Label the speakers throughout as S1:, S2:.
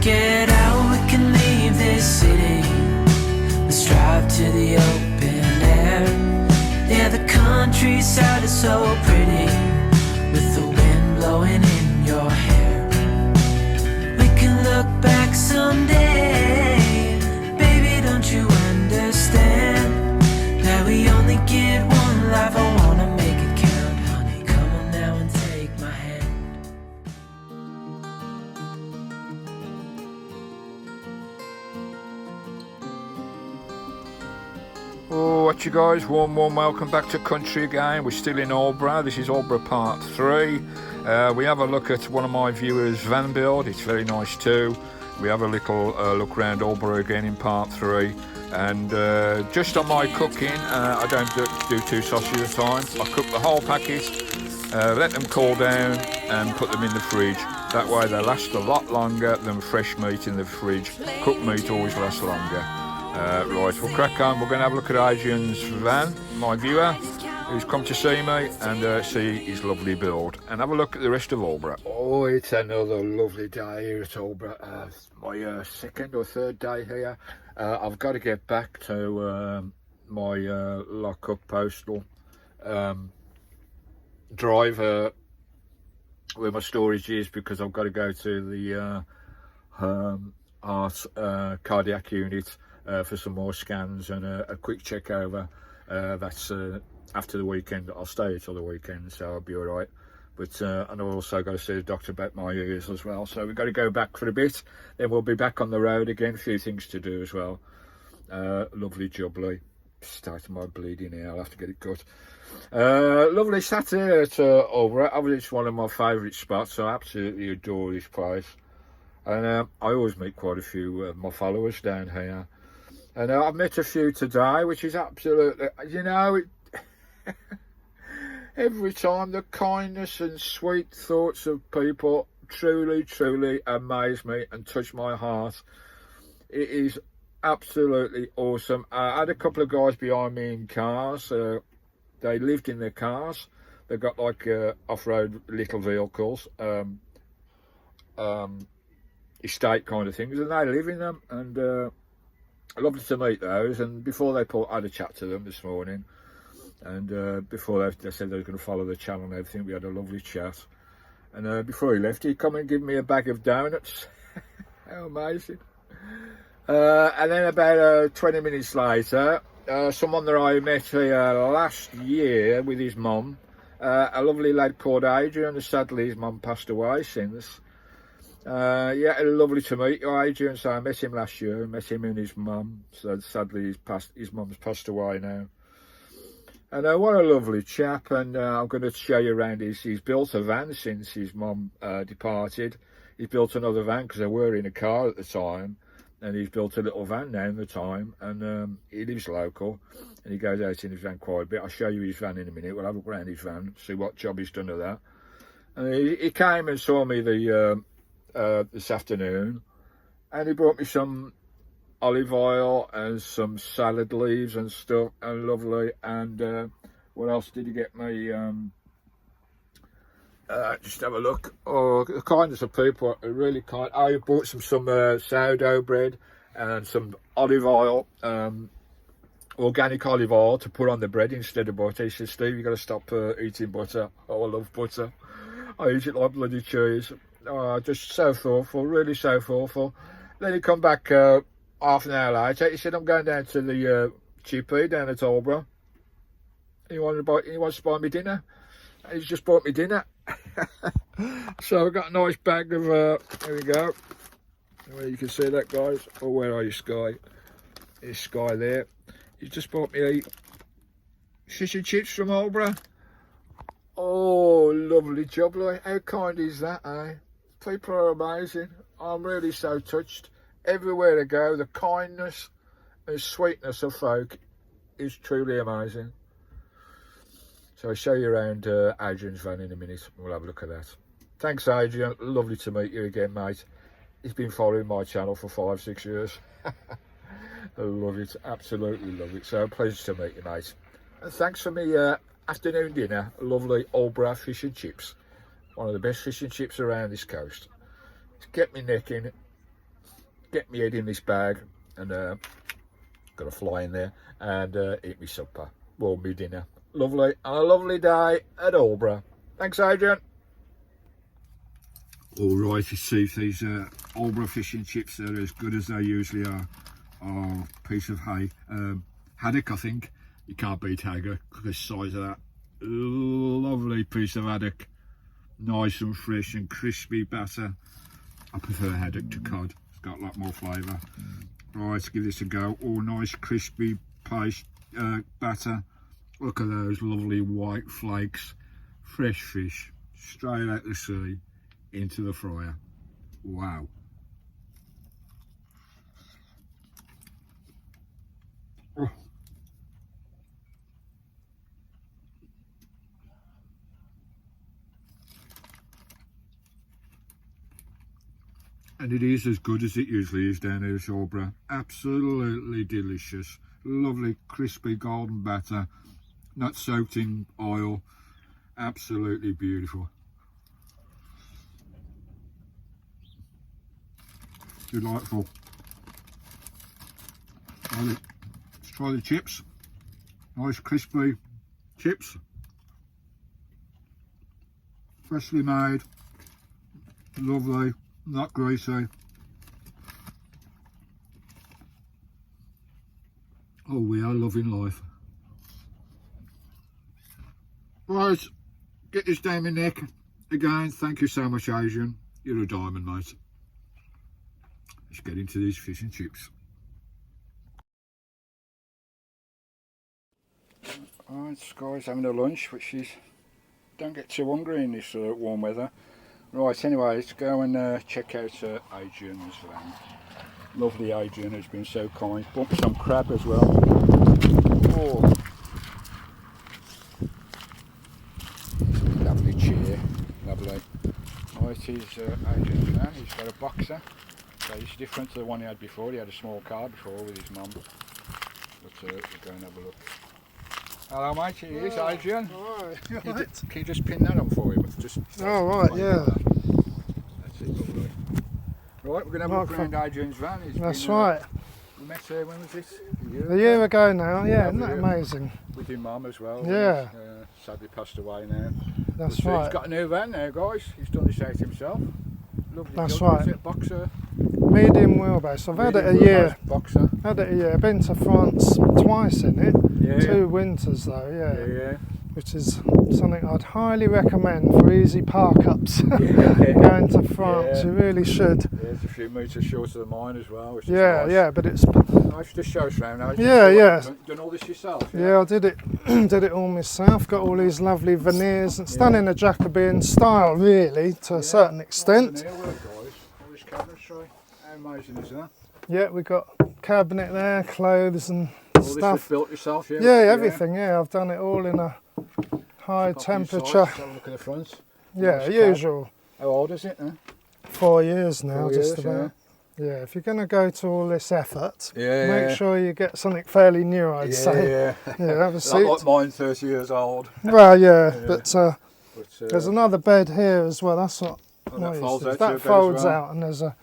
S1: get out, we can leave this city. Let's drive to the open air. Yeah, the countryside is so pretty, with the wind blowing in your hair. We can look back someday, baby, don't you understand that we only get one life? I wanna make it count, honey, come on now and take my hand.
S2: Oh, what you guys, warm welcome back to country again. We're still in Aldeburgh. This is Aldeburgh part 3. We have a look at one of my viewers' Vanbuild. It's very nice too. We have a little look around Aldeburgh again in part 3. And just on my cooking, I don't do 2 sausages at a time. I cook the whole packet, let them cool down and put them in the fridge. That way they last a lot longer than fresh meat in the fridge. Cooked meat always lasts longer. Right, we'll crack on. We're going to have a look at Adrian's van, my viewer, who's come to see me and see his lovely build. And have a look at the rest of Aldeburgh. Oh, it's another lovely day here at Aldeburgh. My second or third day here. I've got to get back to my lock-up postal drive where my storage is, because I've got to go to the heart cardiac unit for some more scans and a quick check over. That's after the weekend. I'll stay here till the weekend, so I'll be all right. But and I've also got to see the doctor about my ears as well. So we've got to go back for a bit. Then we'll be back on the road again. A few things to do as well. Lovely jubbly. Starting my bleeding here. I'll have to get it cut. Lovely Saturday at Aldeburgh. Obviously, it's one of my favourite spots. I absolutely adore this place. And I always meet quite a few of my followers down here. And I've met a few today, which is absolutely, you know, every time the kindness and sweet thoughts of people truly amaze me and touch my heart. It is absolutely awesome. I had a couple of guys behind me in cars. They lived in their cars. They've got like off-road little vehicles, estate kind of things, and they live in them. And lovely to meet those. And before they I had a chat to them this morning, and before they said they were going to follow the channel and everything, we had a lovely chat. And before he left, he'd come and give me a bag of donuts. How amazing. And then about 20 minutes later, someone that I met here last year with his mum, a lovely lad called Adrian. Sadly his mum passed away since. Yeah, lovely to meet you, Adrian. So I met him last year, met him and his mum. So sadly his mum's passed away now. And what a lovely chap. And I'm going to show you around. He's built a van since his mum departed. He's built another van because they were in a car at the time. And he's built a little van now in the time. And he lives local. And he goes out in his van quite a bit. I'll show you his van in a minute. We'll have a look around his van, see what job he's done of that. And he came and saw me this afternoon, and he brought me some olive oil and some salad leaves and stuff, and lovely. And what else did he get me? Just have a look. Oh, the kindness of people are really kind. I bought some sourdough bread and some olive oil, organic olive oil to put on the bread instead of butter. He said, Steve, you've got to stop eating butter. Oh, I love butter. I eat it like bloody cheese. Oh, just so thoughtful, really so thoughtful. Then he come back half an hour later. He said, I'm going down to the GP down at Aldeburgh. He wants to buy me dinner. He's just bought me dinner. So I got a nice bag of, there we go. Well, you can see that, guys. Oh, where are you, Sky? There's Sky there. He's just bought me fish and chips from Aldeburgh. Oh, lovely job, like. How kind is that, eh? People are amazing. I'm really so touched. Everywhere I go, the kindness and sweetness of folk is truly amazing. So I'll show you around Adrian's van in a minute. We'll have a look at that. Thanks, Adrian. Lovely to meet you again, mate. He's been following my channel for 5-6 years. I love it. Absolutely love it. So pleasure to meet you, mate. And thanks for me afternoon dinner. Lovely Aldeburgh fish and chips. One of the best fish and chips around this coast. It's kept me necking get me head in this bag and got a fly in there and eat me supper, well, me dinner. Lovely, and a lovely day at Aldeburgh. Thanks, Adrian. All right, you see if these Aldeburgh fish and chips are as good as they usually are. Oh, piece of hay, haddock, I think. You can't beat haddock. Look at the size of that. Lovely piece of haddock, nice and fresh and crispy batter. I prefer haddock to cod. It's got a lot more flavour. Right, let's give this a go. Oh, nice crispy paste batter. Look at those lovely white flakes. Fresh fish, straight out the sea into the fryer. Wow. Oh. And it is as good as it usually is down here at Aldeburgh. Absolutely delicious. Lovely crispy golden batter, not soaked in oil. Absolutely beautiful. Delightful. Let's try the chips. Nice crispy chips. Freshly made. Lovely. Not greasy. Oh, we are loving life. Right, get this down my neck. Again, thank you so much, Adrian. You're a diamond, mate. Let's get into these fish and chips. Right, Sky's having a lunch, which is, don't get too hungry in this warm weather. Right, anyway, let's go and check out Adrian's van. Lovely Adrian has been so kind. Bumped some crab as well. Oh. Lovely chair, lovely. Right, here's Adrian's van. He's got a boxer. So it's different to the one he had before. He had a small car before with his mum. But we'll go and have a look. Hello mate, here he is, Adrian.
S3: Hi.
S2: Can you just pin that on for you? Just
S3: oh right, yeah.
S2: That's it, lovely. Right, we're going to have a look around Adrian's van.
S3: That's right.
S2: We met her, when was this?
S3: A year ago now, yeah, isn't that amazing?
S2: With your mum as well.
S3: Yeah.
S2: Sadly passed away now.
S3: That's
S2: but,
S3: right.
S2: He's got a new van now, guys. He's done this out himself. Lovely.
S3: That's
S2: job.
S3: right.
S2: Is it boxer?
S3: Medium wheelbase. I've had it a year.
S2: Boxer.
S3: Had it a year. Been to France twice in it.
S2: Yeah.
S3: 2 winters though,
S2: Yeah.
S3: Which is something I'd highly recommend for easy park-ups.
S2: Yeah.
S3: Going to France, you really should.
S2: Yeah, it's a few metres shorter than mine as well. Which is
S3: Yeah,
S2: nice.
S3: yeah, but it's...
S2: Nice to show us around now.
S3: Yeah.
S2: Done all this yourself?
S3: Yeah, I did it did it all myself. Got all these lovely veneers. It's done in a Jacobean style, really, to a certain extent.
S2: Veneer work, guys. All this cabinetry. How amazing is that?
S3: Yeah, we got cabinet there, clothes and
S2: All
S3: stuff.
S2: this was built yourself, yeah?
S3: Yeah, everything. Yeah, I've done it all in a high temperature.
S2: Have a look at the front.
S3: Yeah,
S2: Nice
S3: usual.
S2: cab. How old is it?
S3: 4 years now,
S2: 4
S3: just
S2: years,
S3: about. Yeah, if you're going to go to all this effort,
S2: Yeah,
S3: make sure you get something fairly new, I'd say.
S2: Yeah.
S3: Yeah, have a
S2: Not
S3: seat.
S2: like mine, 30 years old.
S3: Well, yeah,
S2: Yeah.
S3: but
S2: But,
S3: there's another bed here as well. That's what.
S2: oh, that folds out to a
S3: That
S2: bed as
S3: folds
S2: well.
S3: out, and there's a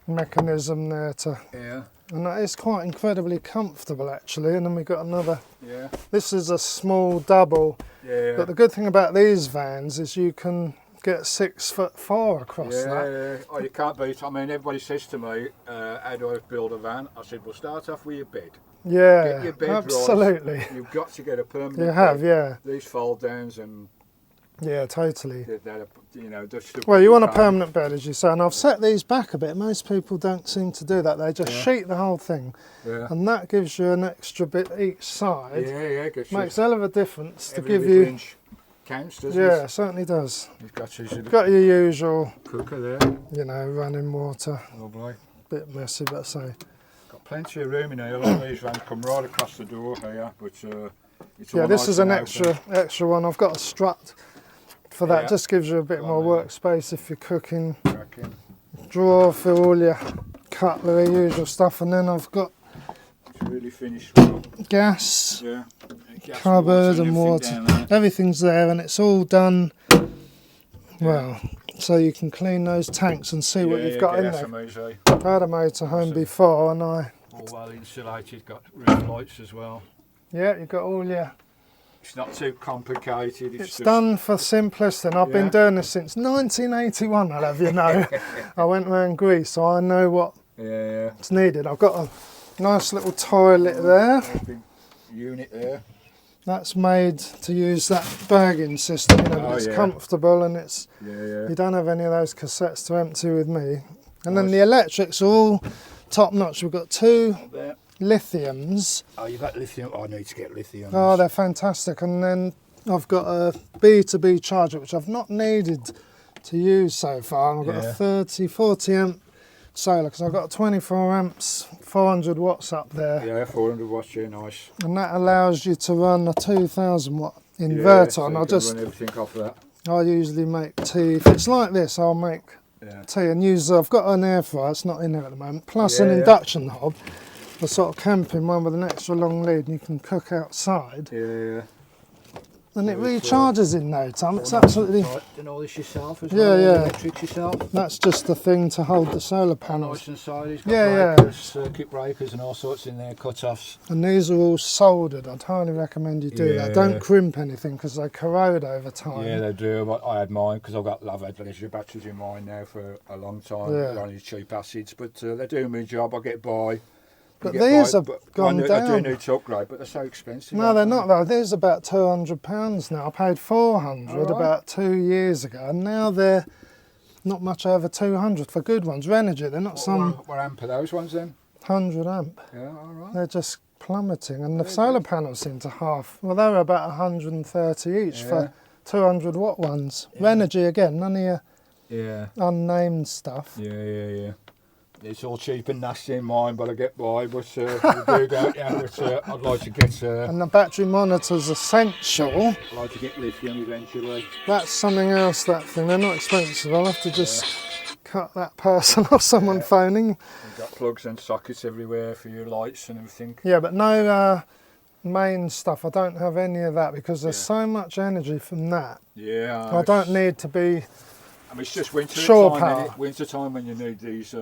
S3: mechanism there to.
S2: Yeah,
S3: And that is quite incredibly comfortable actually. And then we got another.
S2: yeah,
S3: This is a small double.
S2: yeah.
S3: But the good thing about these vans is you can get 6'4" across that.
S2: Yeah. Oh, you can't beat. I mean, everybody says to me, "How do I build a van?" I said, "Well, start off with your bed.
S3: Yeah,
S2: Get your bed
S3: absolutely.
S2: right. You've got to get a permanent.
S3: You have,
S2: bed.
S3: yeah.
S2: These fold downs and
S3: Yeah, totally.
S2: they're just.
S3: Well, you want a permanent bed, as you say, and I've set these back a bit. Most people don't seem to do that. They just sheet the whole thing,
S2: Yeah.
S3: and that gives you an extra bit each side.
S2: Yeah.
S3: Makes a hell of a difference to
S2: every
S3: give
S2: little
S3: you.
S2: inch counts, doesn't
S3: Yeah,
S2: it?
S3: certainly does.
S2: You've got your
S3: Got your usual,
S2: cooker there.
S3: you know, running water.
S2: Lovely.
S3: Bit messy, but say.
S2: Got plenty of room in here. A lot of these vans come right across the door here, but it's
S3: Yeah,
S2: all
S3: this
S2: nice
S3: is an
S2: and open.
S3: extra one. I've got a strut for that.
S2: Yeah.
S3: Just gives you a bit
S2: Go
S3: more
S2: on then.
S3: workspace if you're cooking.
S2: Cracking.
S3: Drawer for all your cutlery, usual stuff, and then I've got
S2: It's really finished well.
S3: gas,
S2: Yeah. Gas,
S3: cupboard and
S2: everything
S3: water.
S2: down there.
S3: Everything's there, and it's all done. Well, so you can clean those tanks and see what you've got in there.
S2: Easy.
S3: I've had a motorhome before, and
S2: All well insulated, got roof lights as well.
S3: yeah, you've got all your.
S2: It's not too complicated.
S3: It's done for simplicity, and I've been doing this since 1981. I'll have you know. I went around Greece, so I know what's needed. I've got a nice little toilet there.
S2: Big unit there.
S3: That's made to use that bagging system. You know, it's comfortable, and it's you don't have any of those cassettes to empty with me. And then the electrics are all top notch. We've got two lithiums.
S2: Oh, you've got lithium. I need to get lithium.
S3: Oh, they're fantastic. And then I've got a B2B charger, which I've not needed to use so far. And I've got a 40 amp solar, because I've got 24 amps, 400 watts up there.
S2: Yeah, 400 watts, nice.
S3: And that allows you to run a 2000 watt inverter.
S2: So
S3: and
S2: you
S3: I'll
S2: can
S3: just,
S2: run everything off that.
S3: I usually make tea. If it's like this, I'll make tea and use, I've got an air fryer, it's not in there at the moment, plus an induction hob. The sort of camping one with an extra long lead, and you can cook outside.
S2: Yeah.
S3: And it recharges in no time. It's absolutely.
S2: Doing all this yourself as
S3: well. Yeah.
S2: Electrics yourself.
S3: That's just the thing to hold the solar panels.
S2: Nice inside. It's got breakers, circuit breakers, and all sorts in there, cut-offs.
S3: And these are all soldered. I'd highly recommend you do that. Don't crimp anything, because they corrode over time.
S2: Yeah, they do. But I had mine because I've had leisure batteries in mine now for a long time. They're only cheap acids, but they do my job. I get by.
S3: But these have gone down.
S2: I do need to upgrade, but they're so expensive.
S3: No, they're not though. These are about £200 now. I paid 400 about 2 years ago, and now they're not much over 200 for good ones. Renogy, they're not
S2: What amp are those ones then?
S3: 100 amp.
S2: Yeah, all right.
S3: They're just plummeting, and the solar panels seem to half. Well, they were about 130 each for 200 watt ones. Renogy again, none of your unnamed stuff.
S2: Yeah. It's all cheap and nasty in mine, but I get by. But you do, don't you? But I'd like to get.
S3: And the battery monitor's essential.
S2: I'd like to get lithium eventually.
S3: That's something else. That thing. They're not expensive. I'll have to just cut that person off. Someone phoning.
S2: You've got plugs and sockets everywhere for your lights and everything.
S3: Yeah, but no main stuff. I don't have any of that, because there's so much energy from that.
S2: Yeah.
S3: I don't need to be.
S2: I mean, it's just winter
S3: time.
S2: Winter time when you need these.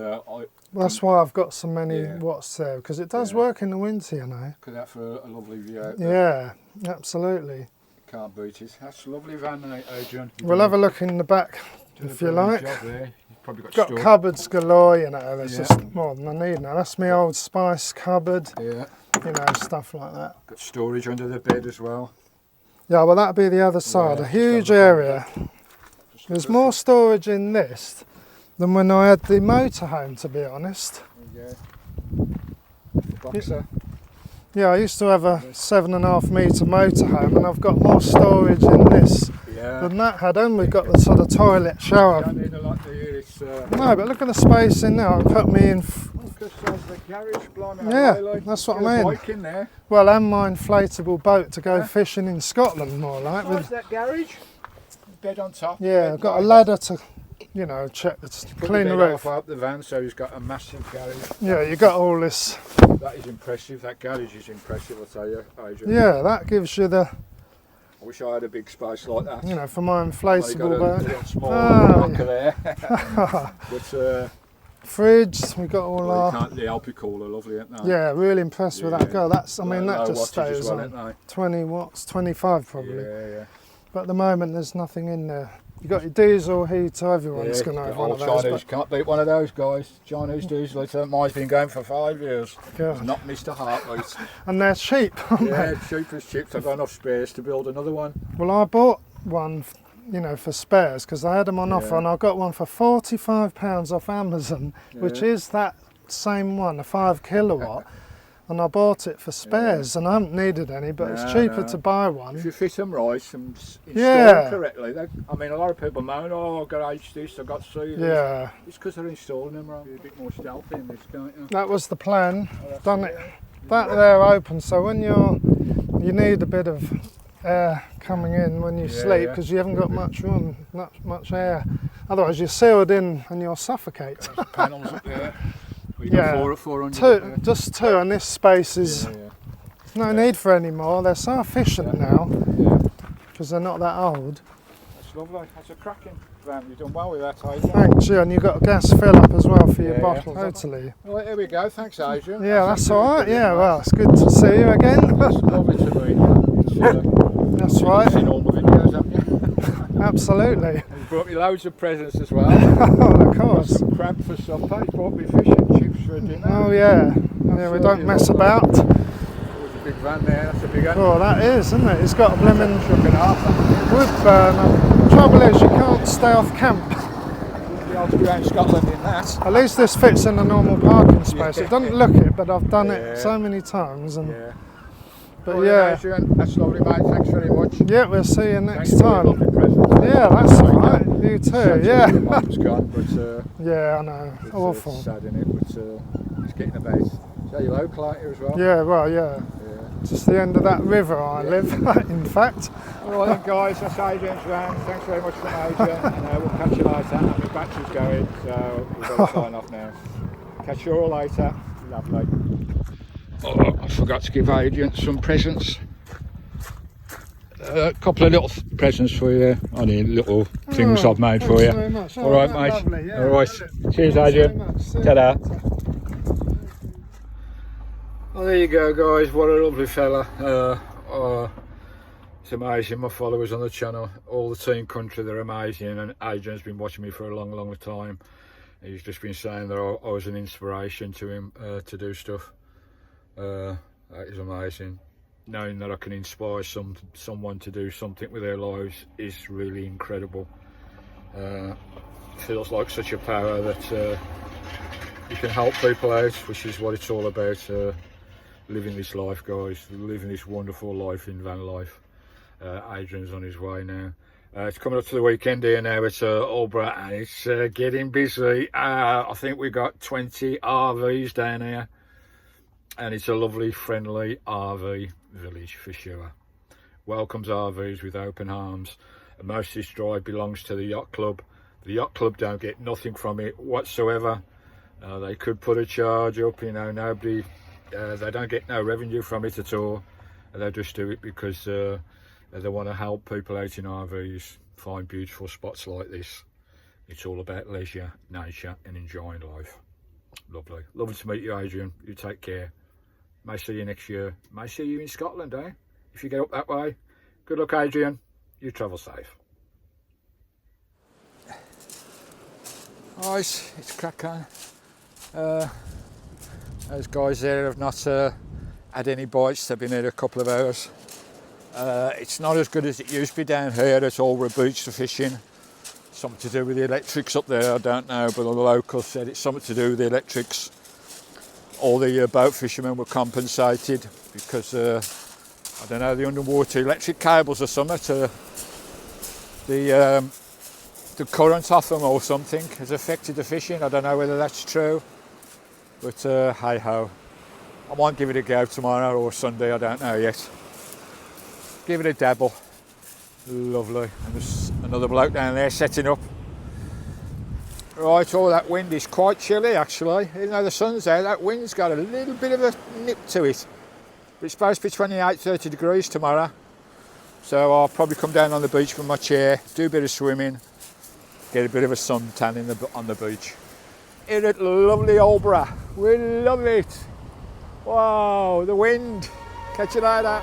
S3: That's why I've got so many watts there, because it does work in the winter, you know.
S2: Look at that for a lovely view out
S3: there. Yeah, absolutely.
S2: Can't beat it. That's a lovely van, Adrian.
S3: We'll have a look in the back if you like.
S2: You've probably got
S3: cupboards galore, you know. There's just more than I need now. That's my old spice cupboard.
S2: Yeah.
S3: You know, stuff like that.
S2: Got storage under the bed as well.
S3: Yeah, well, that'd be the other side. A huge area. There's more storage in this than when I had the motorhome, to be honest.
S2: Boxer.
S3: Yeah, I used to have a 7.5 metre motorhome, and I've got more storage in this than that had. And we've got the sort of toilet shower.
S2: Don't need a lot to hear.
S3: No, but look at the space in there. It put me in. That's what I mean.
S2: In there.
S3: Well, and my inflatable boat to go fishing in Scotland, more like.
S2: With that garage. Bed on top.
S3: Yeah, I've got a ladder to, you know, check clean the roof.
S2: Up the van, so he's got a massive garage.
S3: Yeah, you got all this.
S2: That is impressive. That garage is impressive, I'll tell you, Adrian.
S3: Yeah, that gives you the.
S2: I wish I had a big space like that.
S3: You know, for my inflatable boat.
S2: Small locker there. But
S3: fridge, we got all our.
S2: The Alpi cooler, lovely, isn't they?
S3: Yeah, really impressed with that. Go, that's. I mean, that just stays
S2: well,
S3: on. 20 watts, 25 probably.
S2: Yeah.
S3: But at the moment, there's nothing in there. You got your diesel heater. Everyone's going to have one of those.
S2: Chinese can't beat one of those guys. Chinese diesel. Mine's been going for 5 years.
S3: God.
S2: Not missed a heartbeat.
S3: And they're cheap, aren't they?
S2: Cheap as chips. I've got enough space to build another one.
S3: Well, I bought one, you know, for spares, because I had them on offer, and I got one for £45 off Amazon, which is that same one, a 5 kilowatt. And I bought it for spares, and I haven't needed any, but it's cheaper to buy one.
S2: If you fit them right and install them correctly. I mean, a lot of people moan, I've got H this, I've got C this.
S3: Yeah.
S2: It's because they're installing them right. Be a bit more stealthy in this, can't you?
S3: That was the plan. Done it. That there open, so when you need a bit of air coming in when you sleep, because you haven't got much room, not much air. Otherwise you're sealed in and you'll suffocate.
S2: There's panels up there.
S3: Yeah, 400 just two, and this space is no need for any more. They're so efficient now because they're not that old.
S2: That's lovely. That's a cracking. Van. You've done well with that, Adrian.
S3: Thanks, yeah, and you've got a gas fill up as well for your
S2: Yeah.
S3: bottle. Totally.
S2: Well, here we go. Thanks, Adrian.
S3: Yeah, that's
S2: absolutely
S3: all right.
S2: brilliant,
S3: Yeah,
S2: mate.
S3: well, it's good to see you again.
S2: It's lovely to meet you. It's,
S3: That's
S2: you've
S3: right.
S2: seen all my videos, haven't you?
S3: Absolutely.
S2: He's brought me loads of presents as well.
S3: Oh, of
S2: Got
S3: course.
S2: some crab for supper. He's brought me fish and chips for dinner.
S3: Oh, yeah. Yeah, we don't mess about.
S2: There's a big van there. That's a big one.
S3: Oh, that is, isn't it? It's got a blimmin'
S2: Chuck and a half.
S3: wood burner. The trouble is, you can't stay off camp.
S2: The old around Scotland in that.
S3: At least this fits in a normal parking space.
S2: Yeah.
S3: It doesn't look it, but I've done
S2: Yeah.
S3: it so many times. And
S2: Yeah.
S3: But
S2: Well,
S3: yeah,
S2: Adrian, that's lovely, mate. Thanks very much.
S3: yeah, we'll see you
S2: Thanks
S3: next
S2: for your
S3: time.
S2: lovely presents.
S3: Yeah, that's all right. You too.
S2: Sad
S3: Yeah.
S2: your mum's gone, but
S3: Yeah, I know.
S2: it's,
S3: Awful.
S2: It's sad, innit? But it's getting about. So you're local, aren't you, as well?
S3: Yeah, well, yeah.
S2: Yeah.
S3: Just the end of that river I live, in fact.
S2: All right then, guys. That's Adrian's van. Thanks very much from Adrian, and we'll catch you later. My battery's going, so we've got to sign off now. Catch you all later. Lovely. Oh, I forgot to give Adrian some presents. A couple of little presents for you. Only little things I've made for you.
S3: Thanks very much.
S2: All right, mate.
S3: Lovely, yeah,
S2: All right.
S3: brilliant.
S2: Cheers,
S3: Thanks
S2: Adrian.
S3: very much. See you
S2: Ta-da.
S3: later.
S2: Well, there you go, guys. What a lovely fella. It's amazing. My followers on the channel, all the team country, they're amazing. And Adrian's been watching me for a long, long time. He's just been saying that I was an inspiration to him to do stuff. That is amazing. Knowing that I can inspire someone to do something with their lives is really incredible. Feels like such a power that you can help people out, which is what it's all about. Living this life, guys, living this wonderful life in van life. Adrian's on his way now. It's coming up to the weekend here now at Aldeburgh, and it's getting busy. I think we've got 20 RVs down here, and it's a lovely, friendly RV village for sure. Welcomes RVs with open arms, and most of this drive belongs to the yacht club. The yacht club don't get nothing from it whatsoever. They could put a charge up, you know, nobody, they don't get no revenue from it at all. They just do it because they want to help people out in RVs find beautiful spots like this. It's all about leisure, nature and enjoying life. Lovely. Lovely to meet you, Adrian. You take care. May see you next year. May see you in Scotland, eh? If you get up that way. Good luck, Adrian. You travel safe. Right, it's crack on. Those guys there have not had any bites. They've been here a couple of hours. It's not as good as it used to be down here at Aldeburgh Beach for fishing. Something to do with the electrics up there, I don't know, but all the locals said it's something to do with the electrics. All the boat fishermen were compensated because, I don't know, the underwater electric cables or something to the current off them or something has affected the fishing. I don't know whether that's true, but hey ho. I might give it a go tomorrow or Sunday, I don't know yet. Give it a dabble. Lovely. And there's another bloke down there setting up. Right, all that wind is quite chilly actually. Even though the sun's there, that wind's got a little bit of a nip to it. But it's supposed to be 28-30 degrees tomorrow. So I'll probably come down on the beach from my chair, do a bit of swimming, get a bit of a suntan on the beach. Here at lovely Aldeburgh. We love it. Wow, the wind. Catch you later.